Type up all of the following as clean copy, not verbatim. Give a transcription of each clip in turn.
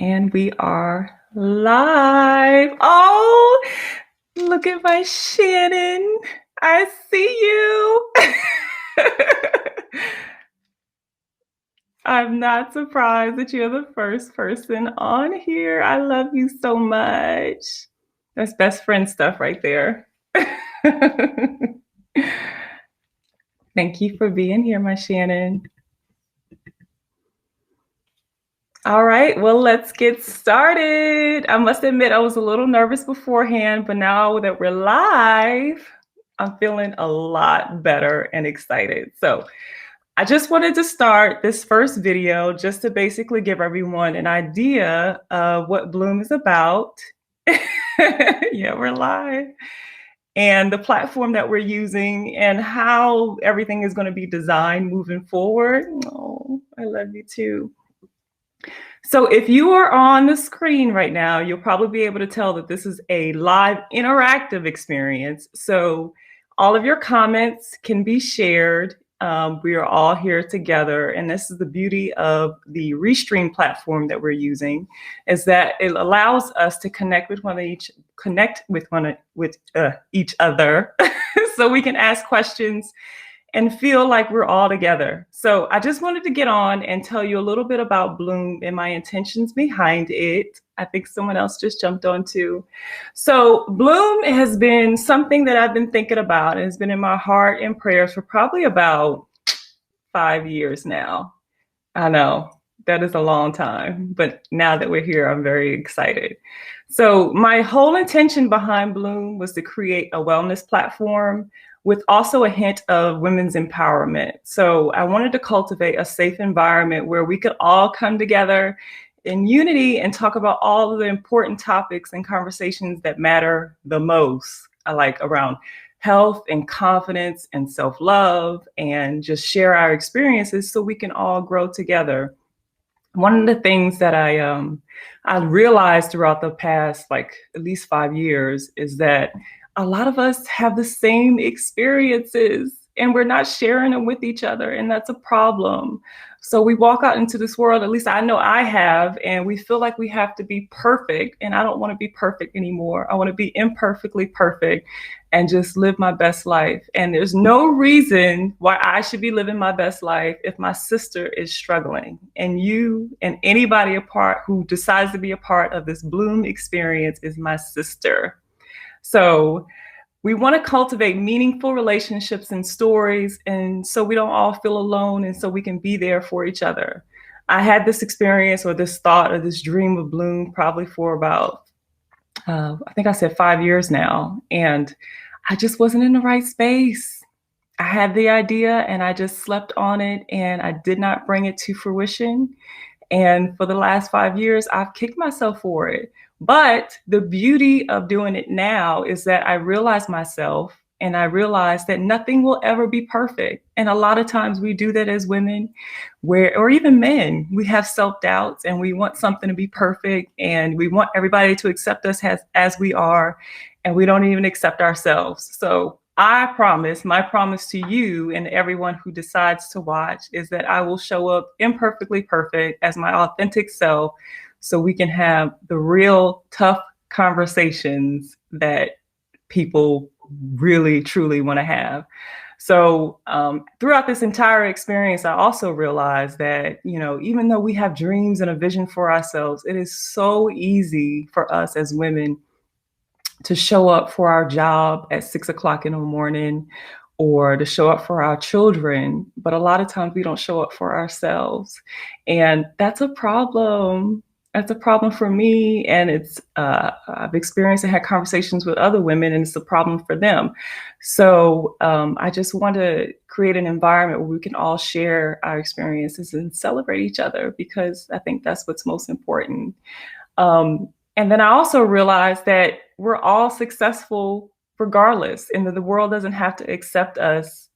And we are live. Oh, look at my Shannon. I see you. I'm not surprised that you're the first person on here. I love you so much. That's best friend stuff right there. Thank you for being here, my Shannon. All right, well, let's get started. I must admit, I was a little nervous beforehand, but now that we're live, I'm feeling a lot better and excited. So I just wanted to start this first video just to basically give everyone an idea of what Blooom is about. Yeah, we're live. And the platform that we're using and how everything is going to be designed moving forward. Oh, I love you too. So if you are on the screen right now, you'll probably be able to tell that this is a live interactive experience. So all of your comments can be shared. We are all here together. And this is the beauty of the Restream platform that we're using, is that it allows us to connect with each other so we can ask questions and feel like we're all together. So I just wanted to get on and tell you a little bit about Blooom and my intentions behind it. I think someone else just jumped on too. So Blooom has been something that I've been thinking about and has been in my heart and prayers for probably about 5 years now. I know that is a long time, but now that we're here, I'm very excited. So my whole intention behind Blooom was to create a wellness platform with also a hint of women's empowerment. So I wanted to cultivate a safe environment where we could all come together in unity and talk about all of the important topics and conversations that matter the most, like around health and confidence and self-love, and just share our experiences so we can all grow together. One of the things that I realized throughout the past, like at least 5 years, is that a lot of us have the same experiences and we're not sharing them with each other, and that's a problem. So we walk out into this world, at least I know I have, and we feel like we have to be perfect, and I don't want to be perfect anymore. I want to be imperfectly perfect and just live my best life. And there's no reason why I should be living my best life if my sister is struggling. And you and anybody who decides to be a part of this Blooom experience is my sister. So we want to cultivate meaningful relationships and stories, and so we don't all feel alone, and so we can be there for each other. I had this experience or this thought or this dream of Blooom probably for about, I think I said 5 years now, and I just wasn't in the right space. I had the idea and I just slept on it, and I did not bring it to fruition. And for the last 5 years, I've kicked myself for it. But the beauty of doing it now is that I realize myself, and I realize that nothing will ever be perfect. And a lot of times we do that as women, or even men. We have self-doubts and we want something to be perfect, and we want everybody to accept us as we are, and we don't even accept ourselves. So I promise, my promise to you and everyone who decides to watch is that I will show up imperfectly perfect as my authentic self, so we can have the real tough conversations that people really, truly want to have. So throughout this entire experience, I also realized that, even though we have dreams and a vision for ourselves, it is so easy for us as women to show up for our job at 6 o'clock in the morning, or to show up for our children. But a lot of times we don't show up for ourselves. And that's a problem. That's a problem for me. And I've experienced and had conversations with other women, and it's a problem for them. So I just want to create an environment where we can all share our experiences and celebrate each other, because I think that's what's most important. And then I also realized that we're all successful regardless, and that the world doesn't have to accept us.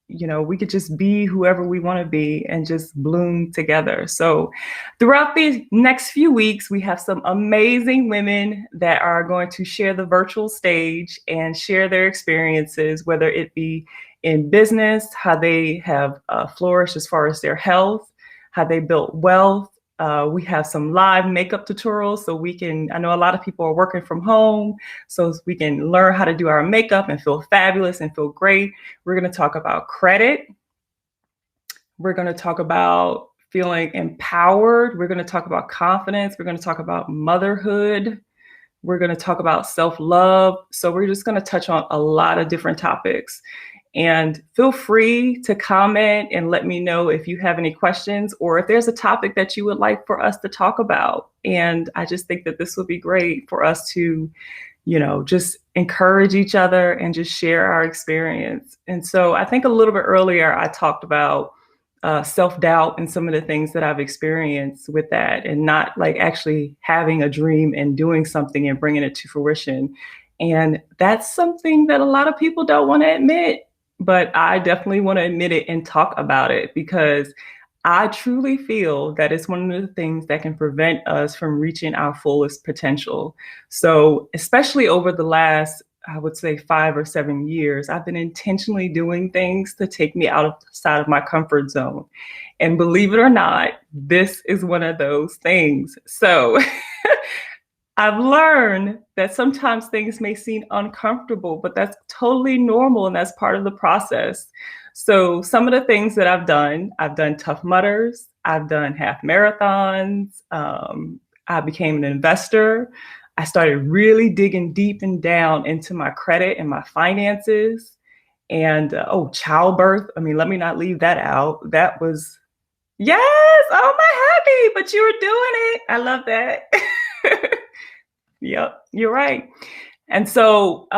We could just be whoever we want to be and just bloom together. So throughout the next few weeks, we have some amazing women that are going to share the virtual stage and share their experiences, whether it be in business, how they have flourished as far as their health, how they built wealth, We have some live makeup tutorials so I know a lot of people are working from home, so we can learn how to do our makeup and feel fabulous and feel great. We're going to talk about credit. We're going to talk about feeling empowered. We're going to talk about confidence. We're going to talk about motherhood. We're going to talk about self-love. So we're just going to touch on a lot of different topics. And feel free to comment and let me know if you have any questions or if there's a topic that you would like for us to talk about. And I just think that this would be great for us to, just encourage each other and just share our experience. And so I think a little bit earlier, I talked about self-doubt and some of the things that I've experienced with that, and not like actually having a dream and doing something and bringing it to fruition. And that's something that a lot of people don't want to admit, but I definitely want to admit it and talk about it, because I truly feel that it's one of the things that can prevent us from reaching our fullest potential. So especially over the last, I would say 5 or 7 years, I've been intentionally doing things to take me outside of my comfort zone. And believe it or not, this is one of those things. So I've learned that sometimes things may seem uncomfortable, but that's totally normal and that's part of the process. So some of the things that I've done Tough Mudders, I've done half marathons, I became an investor. I started really digging deep and down into my credit and my finances, and childbirth. I mean, let me not leave that out. That was, yes, oh my happy, but you were doing it. I love that. Yep, you're right. And so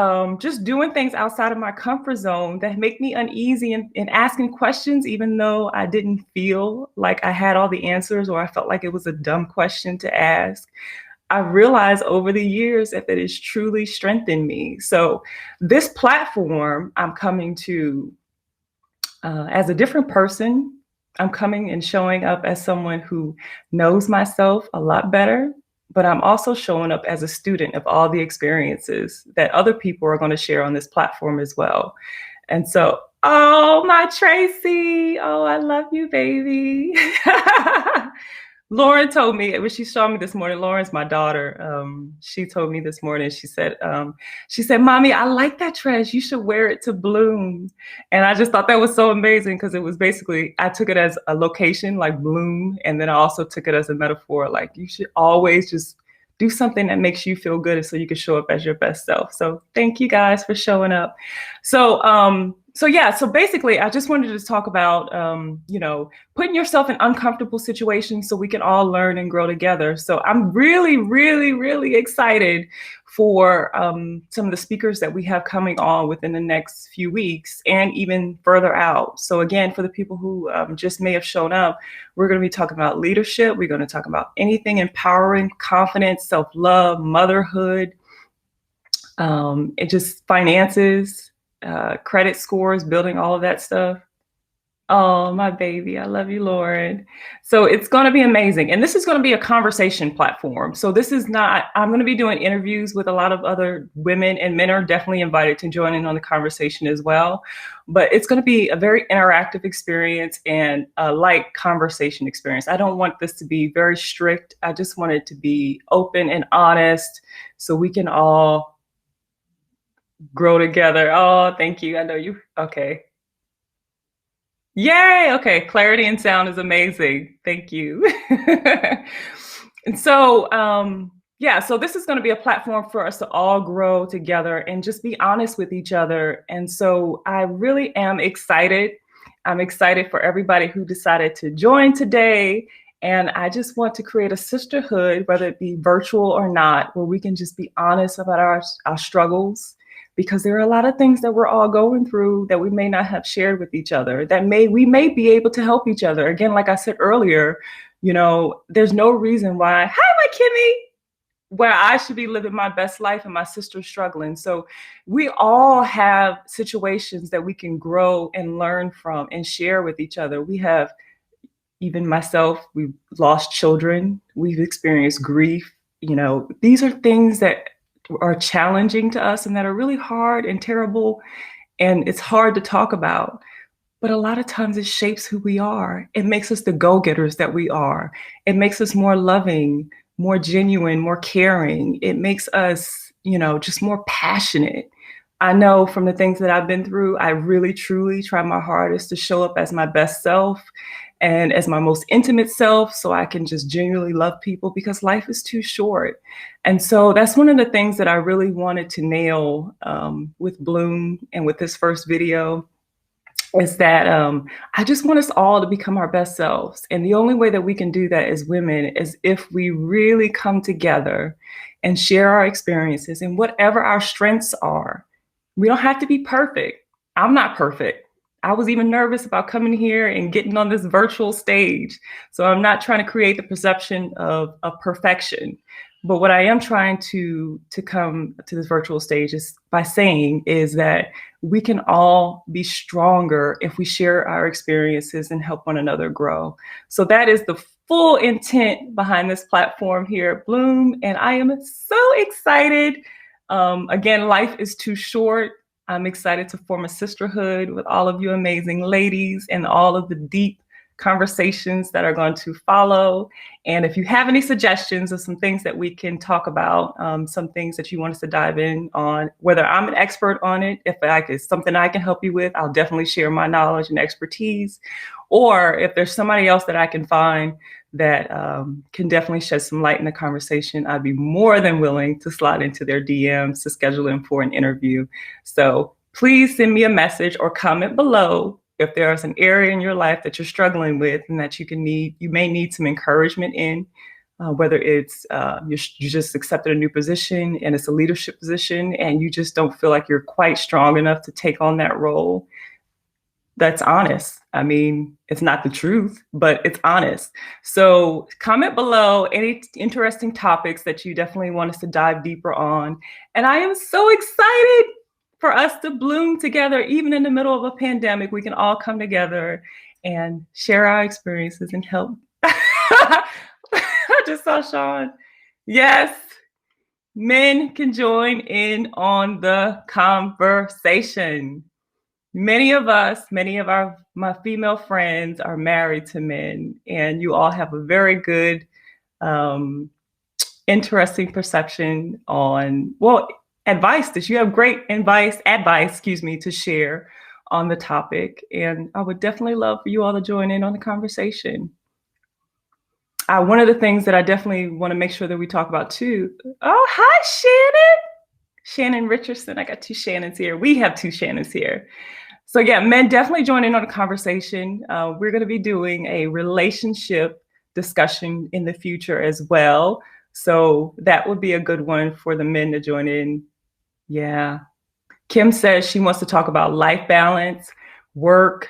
just doing things outside of my comfort zone that make me uneasy and asking questions, even though I didn't feel like I had all the answers or I felt like it was a dumb question to ask. I realized over the years that it has truly strengthened me. So this platform, I'm coming to as a different person. I'm coming and showing up as someone who knows myself a lot better, but I'm also showing up as a student of all the experiences that other people are going to share on this platform as well. And so, oh, my Tracy, oh, I love you, baby. Lauren told me when she saw me this morning. Lauren's my daughter. She told me this morning. She said, "Mommy, I like that dress. You should wear it to Blooom." And I just thought that was so amazing, because it was basically, I took it as a location like Blooom, and then I also took it as a metaphor, like you should always just do something that makes you feel good, so you can show up as your best self. So thank you guys for showing up. So basically, I just wanted to talk about, putting yourself in uncomfortable situations so we can all learn and grow together. So I'm really, really, really excited for some of the speakers that we have coming on within the next few weeks and even further out. So again, for the people who just may have shown up, we're going to be talking about leadership. We're going to talk about anything empowering, confidence, self-love, motherhood, and just finances, credit scores, building all of that stuff. Oh, my baby. I love you, Lauren. So it's going to be amazing. And this is going to be a conversation platform. So this is not, I'm going to be doing interviews with a lot of other women, and men are definitely invited to join in on the conversation as well. But it's going to be a very interactive experience and a light conversation experience. I don't want this to be very strict. I just want it to be open and honest so we can all grow together. Oh, thank you. I know you. Okay. Yay. Okay. Clarity and sound is amazing. Thank you. And so, so this is going to be a platform for us to all grow together and just be honest with each other. And so I really am excited. I'm excited for everybody who decided to join today. And I just want to create a sisterhood, whether it be virtual or not, where we can just be honest about our struggles, because there are a lot of things that we're all going through that we may not have shared with each other, that we may be able to help each other. Again, like I said earlier, there's no reason why, hi, my Kimmy, where I should be living my best life and my sister's struggling. So we all have situations that we can grow and learn from and share with each other. We have, even myself, we've lost children, we've experienced grief. These are things that are challenging to us and that are really hard and terrible, and it's hard to talk about. but a lot of times it shapes who we are. It makes us the go-getters that we are. It makes us more loving, more genuine, more caring. It makes us, just more passionate. I know from the things that I've been through, I really truly try my hardest to show up as my best self and as my most intimate self so I can just genuinely love people because life is too short. And so that's one of the things that I really wanted to nail with Blooom and with this first video is that I just want us all to become our best selves. And the only way that we can do that as women is if we really come together and share our experiences and whatever our strengths are. We don't have to be perfect. I'm not perfect. I was even nervous about coming here and getting on this virtual stage. So I'm not trying to create the perception of perfection. But what I am trying to come to this virtual stage is by saying is that we can all be stronger if we share our experiences and help one another grow. So that is the full intent behind this platform here at Blooom. And I am so excited. Again, life is too short. I'm excited to form a sisterhood with all of you amazing ladies and all of the deep conversations that are going to follow. And if you have any suggestions of some things that we can talk about, some things that you want us to dive in on, whether I'm an expert on it, if it's something I can help you with, I'll definitely share my knowledge and expertise. Or if there's somebody else that I can find that can definitely shed some light in the conversation, I'd be more than willing to slide into their DMs to schedule in for an interview. So please send me a message or comment below if there's an area in your life that you're struggling with and that you may need some encouragement in, whether it's you just accepted a new position and it's a leadership position and you just don't feel like you're quite strong enough to take on that role. That's honest. I mean, it's not the truth, but it's honest. So comment below any interesting topics that you definitely want us to dive deeper on. And I am so excited for us to bloom together. Even in the middle of a pandemic, we can all come together and share our experiences and help. I just saw Sean. Yes, men can join in on the conversation. Many of my female friends are married to men, and you all have a very good, interesting perception on, advice that you have great advice, to share on the topic. And I would definitely love for you all to join in on the conversation. One of the things that I definitely want to make sure that we talk about too. Oh, hi, Shannon. Shannon Richardson. I got two Shannons here. We have two Shannons here. So yeah, men, definitely join in on the conversation. We're going to be doing a relationship discussion in the future as well. So that would be a good one for the men to join in. Yeah. Kim says she wants to talk about life balance, work,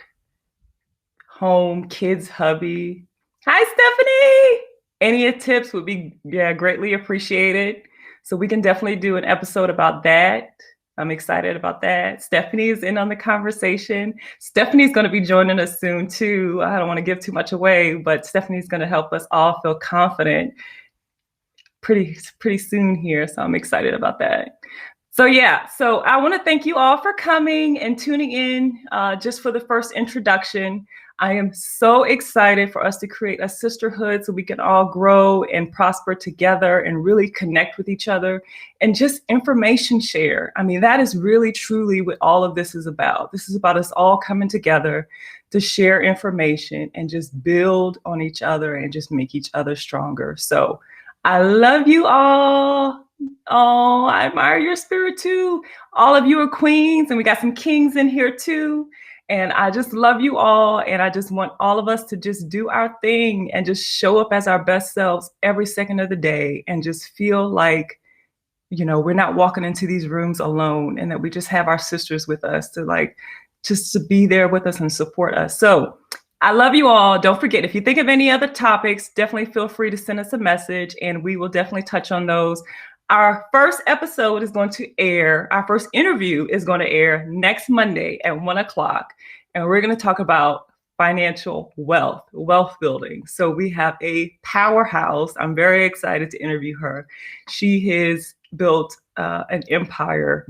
home, kids, hubby. Hi, Stephanie. Any tips would be greatly appreciated. So we can definitely do an episode about that. I'm excited about that. Stephanie is in on the conversation. Stephanie's going to be joining us soon too. I don't want to give too much away, but Stephanie's going to help us all feel confident pretty soon here. So I'm excited about that. So yeah, so I want to thank you all for coming and tuning in just for the first introduction. I am so excited for us to create a sisterhood so we can all grow and prosper together and really connect with each other and just information share. I mean, that is really, truly what all of this is about. This is about us all coming together to share information and just build on each other and just make each other stronger. So I love you all. Oh, I admire your spirit too. All of you are queens, and we got some kings in here too. And I just love you all. And I just want all of us to just do our thing and just show up as our best selves every second of the day and just feel like, we're not walking into these rooms alone and that we just have our sisters with us just to be there with us and support us. So I love you all. Don't forget, if you think of any other topics, definitely feel free to send us a message and we will definitely touch on those. Our first episode is going to air, our first interview is going to air next Monday at 1:00. And we're going to talk about financial wealth building. So we have a powerhouse. I'm very excited to interview her. She is built an empire,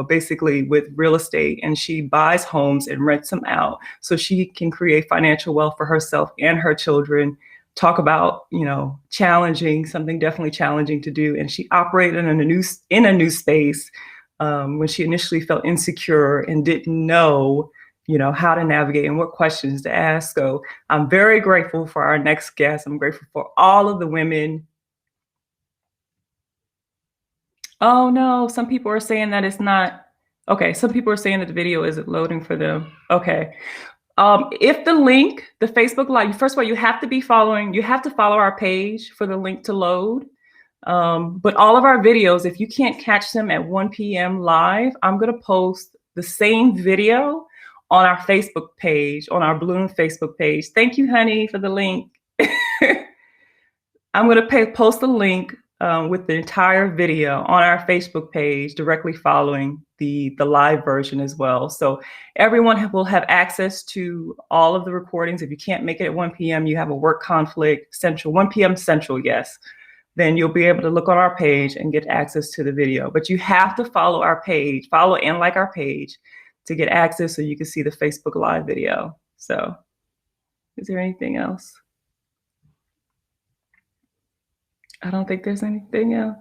basically with real estate, and she buys homes and rents them out so she can create financial wealth for herself and her children. Talk about, something definitely challenging to do. And she operated in a new space when she initially felt insecure and didn't know, how to navigate and what questions to ask. So I'm very grateful for our next guest. I'm grateful for all of the women. Oh no, some people are saying that it's not. Okay, some people are saying that the video isn't loading for them. Okay. If the Facebook Live, first of all, you have to follow our page for the link to load. But all of our videos, if you can't catch them at 1 p.m. live, I'm going to post the same video on our Facebook page, on our Blooom Facebook page. Thank you, honey, for the link. I'm going to post the link with the entire video on our Facebook page directly following the live version as well. So everyone will have access to all of the recordings. If you can't make it at 1 p.m., you have a work conflict, 1 p.m. Central, yes, then you'll be able to look on our page and get access to the video. But you have to follow our page, follow and like our page to get access so you can see the Facebook Live video. So is there anything else? I don't think there's anything else.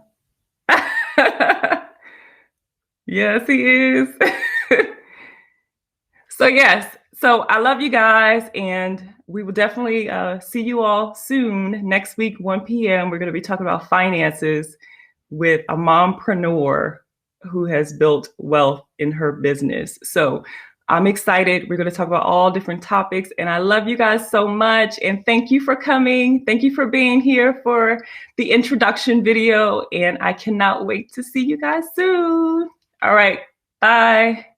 Yes, he is. So yes, so I love you guys, and we will definitely see you all soon. Next week, 1 p.m., we're going to be talking about finances with a mompreneur who has built wealth in her business. So I'm excited. We're going to talk about all different topics, and I love you guys so much. And thank you for coming. Thank you for being here for the introduction video, and I cannot wait to see you guys soon. All right. Bye.